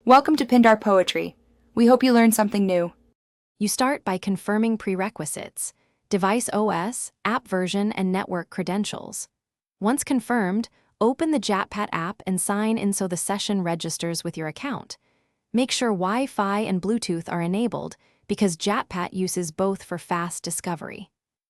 Welcome to Pindar Poetry. We hope you learned something new. You start by confirming prerequisites: device OS, app version, and network credentials. Once confirmed, open the Jhatpat app and sign in so the session registers with your account. Make sure Wi-Fi and Bluetooth are enabled because Jhatpat uses both for fast discovery.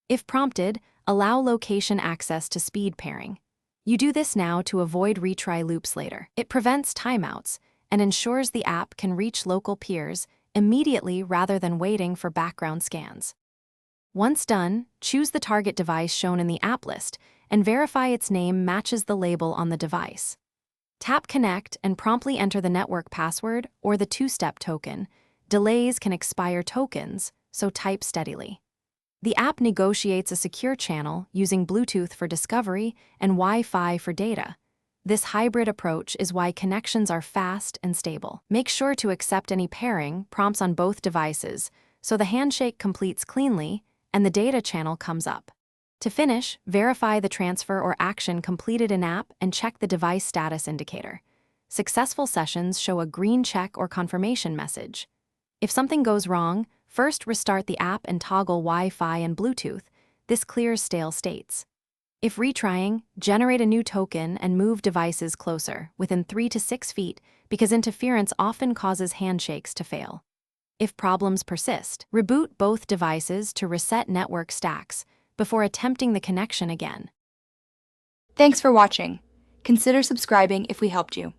If prompted, allow location access to speed pairing. You do this now to avoid retry loops later. It prevents timeouts and ensures the app can reach local peers immediately rather than waiting for background scans. Once done, choose the target device shown in the app list and verify its name matches the label on the device. Tap Connect and promptly enter the network password or the two-step token. Delays can expire tokens, so type steadily. The app negotiates a secure channel using Bluetooth for discovery and Wi-Fi for data. This hybrid approach is why connections are fast and stable. Make sure to accept any pairing prompts on both devices so the handshake completes cleanly and the data channel comes up. To finish, verify the transfer or action completed in-app and check the device status indicator. Successful sessions show a green check or confirmation message. If something goes wrong, first restart the app and toggle Wi-Fi and Bluetooth. This clears stale states. If retrying, generate a new token and move devices closer, within 3 to 6 feet, because interference often causes handshakes to fail. If problems persist, reboot both devices to reset network stacks before attempting the connection again. Thanks for watching. Consider subscribing if we helped you.